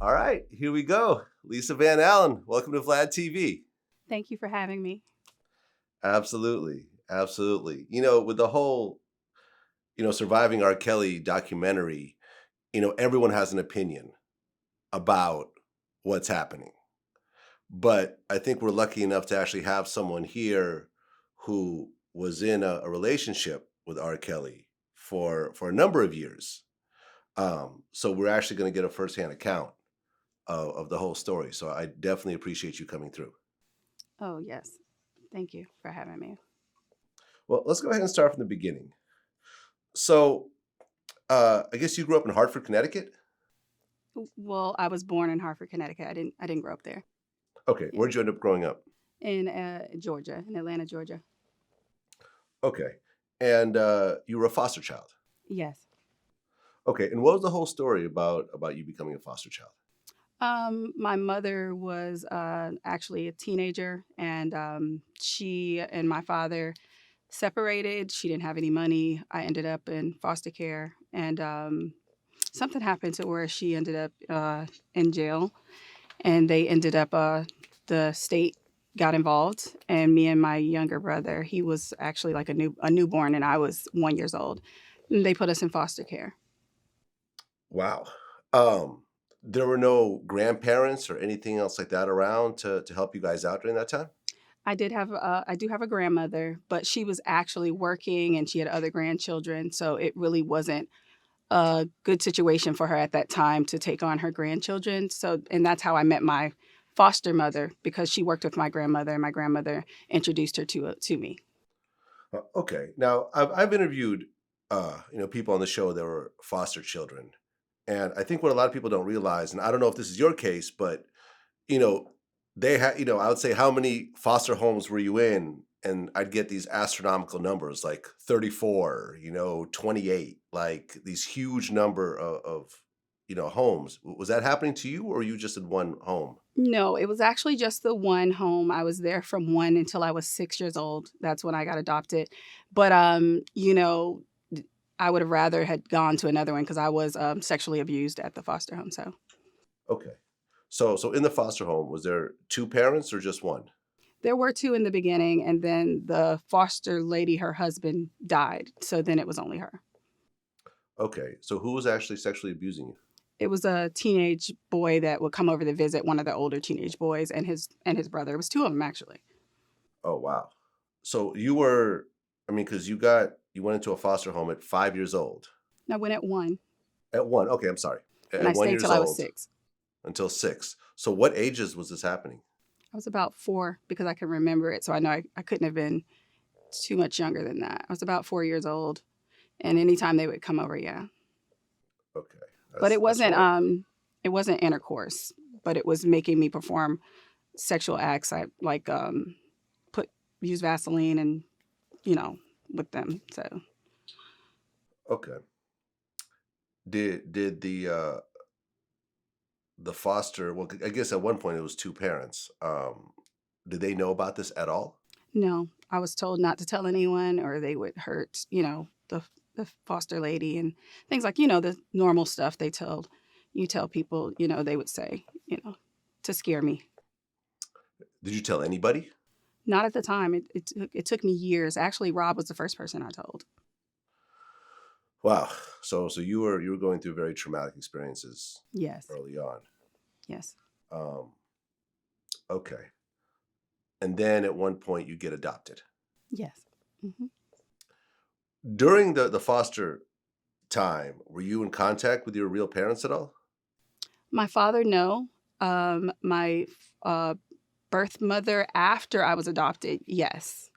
All right, here we go. Lisa Van Allen, welcome to Vlad TV. Thank you for having me. Absolutely. Absolutely. With the whole, surviving R. Kelly documentary, everyone has an opinion about what's happening. But I think we're lucky enough to actually have someone here who was in a relationship with R. Kelly for a number of years. So we're actually going to get a firsthand account of the whole story. So I definitely appreciate you coming through. Oh, yes. Thank you for having me. Well, let's go ahead and start from the beginning. So, I guess you grew up in Hartford, Connecticut? Well, I was born in Hartford, Connecticut. I didn't grow up there. Okay, Yeah. where'd you end up growing up? In Georgia, in Atlanta, Georgia. Okay, and, you were a foster child? Yes. Okay, and what was the whole story about you becoming a foster child? My mother was actually a teenager, and she and my father separated. She didn't have any money. I ended up in foster care, and something happened to where she ended up in jail, and they ended up the state got involved, and me and my younger brother, he was actually like a newborn, and I was 1 years old. And they put us in foster care. Wow. There were no grandparents or anything else like that around to help you guys out during that time? I do have a grandmother, but she was actually working and she had other grandchildren, so it really wasn't a good situation for her at that time to take on her grandchildren. So, and that's how I met my foster mother, because she worked with my grandmother, and my grandmother introduced her to me. Okay. Now, I've interviewed, people on the show that were foster children, and I think what a lot of people don't realize, and I don't know if this is your case, but you know, they had, I would say, how many foster homes were you in? And I'd get these astronomical numbers like 34, 28, like these huge number of homes. Was that happening to you or were you just in one home? No, it was actually just the one home. I was there from 1 until I was 6 years old. That's when I got adopted. But, I would have rather had gone to another one because I was, sexually abused at the foster home, so Okay. So in the foster home, was there two parents or just one? there were 2 in the beginning, and then the foster lady, her husband died, so then it was only her. Okay. So who was actually sexually abusing you? It was a teenage boy that would come over to visit, one of the older teenage boys, and his brother. It was 2 of them, actually. Oh, wow. So I mean, because you went into a foster home at 5 years old. And I went at 1, At one, okay, I'm sorry. and I At one stayed till years I was old 6. until 6. So what ages was this happening? I was about 4 because I can remember it, so I know I couldn't have been too much younger than that. I was about 4 years old, and anytime they would come over, yeah. Okay, But that's hard. it wasn't intercourse, but it was making me perform sexual acts. I like put use Vaseline and you know with them. So Okay. Did the foster well, I guess at one point it was 2 parents. Did they know about this at all? no, I was told not to tell anyone, or they would hurt. The foster lady and things like the normal stuff you tell people. They would say to scare me. Did you tell anybody? Not at the time. It took me years. Actually, Rob was the first person I told. Wow. So you were going through very traumatic experiences Yes. early on. Yes. Um, okay. And then at one point you get adopted. Yes. Hmm. During the foster time, were you in contact with your real parents at all? My father, no. My uh, birth mother, after I was adopted, yes.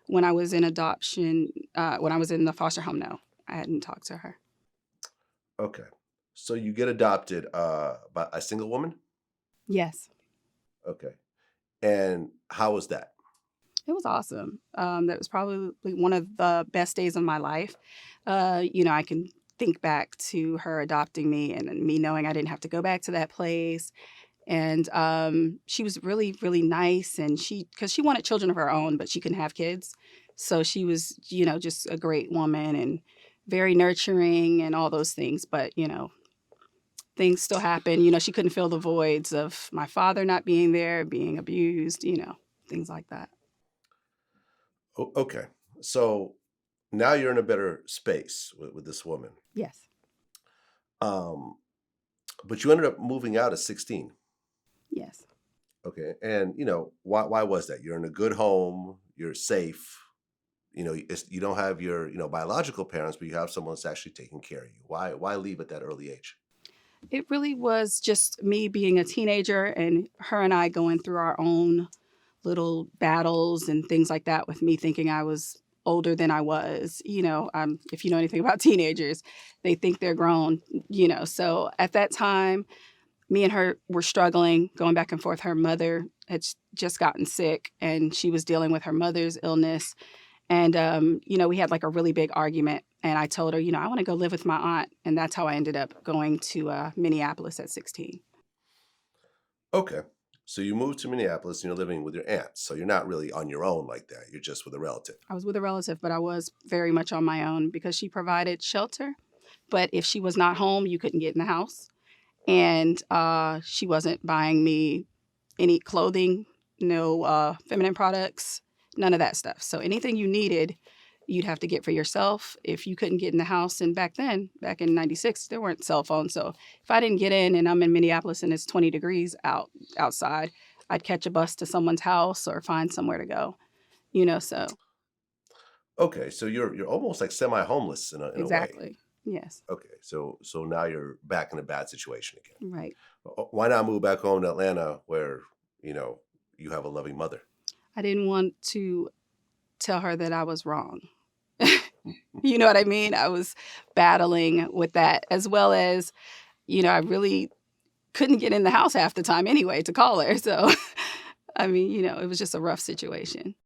When I was in adoption, when I was in the foster home, no, I hadn't talked to her. Okay. So you get adopted by a single woman? Yes, Okay. And how was that? it was awesome. That was probably one of the best days of my life. I can think back to her adopting me and then me knowing I didn't have to go back to that place. And she was really, really nice. And because she wanted children of her own, but she couldn't have kids. So she was, just a great woman and very nurturing and all those things. But, things still happen. You know, she couldn't fill the voids of my father not being there, being abused, you know, things like that. Okay. So now you're in a better space with this woman. Yes. Um, but you ended up moving out at 16. Yes. Okay. And why was that? You're in a good home, you're safe. You don't have your, biological parents, but you have someone that's actually taking care of you. Why leave at that early age? It really was just me being a teenager and her and I going through our own little battles and things like that with me thinking I was older than I was. You know, if you know anything about teenagers, they think they're grown, you know. So at that time, me and her were struggling, going back and forth. Her mother had just gotten sick and she was dealing with her mother's illness. And, you know, we had like a really big argument. And I told her, you know, I want to go live with my aunt. And that's how I ended up going to Minneapolis at 16. Okay. So you moved to Minneapolis and you're living with your aunt. So you're not really on your own like that. You're just with a relative. I was with a relative, but I was very much on my own because she provided shelter. But if she was not home, you couldn't get in the house. And she wasn't buying me any clothing, no feminine products, none of that stuff. So anything you needed, you'd have to get for yourself. If you couldn't get in the house, and back then, back in '96, there weren't cell phones. So if I didn't get in and I'm in Minneapolis and it's 20 degrees outside, I'd catch a bus to someone's house or find somewhere to go. You know, so Okay. So you're almost like semi-homeless in a way. exactly. Yes. Okay. So now you're back in a bad situation again. Right. Why not move back home to Atlanta where, you know, you have a loving mother? I didn't want to tell her that I was wrong. You know what I mean? I was battling with that as well as, you know, I really couldn't get in the house half the time anyway to call her. So, I mean, you know, it was just a rough situation.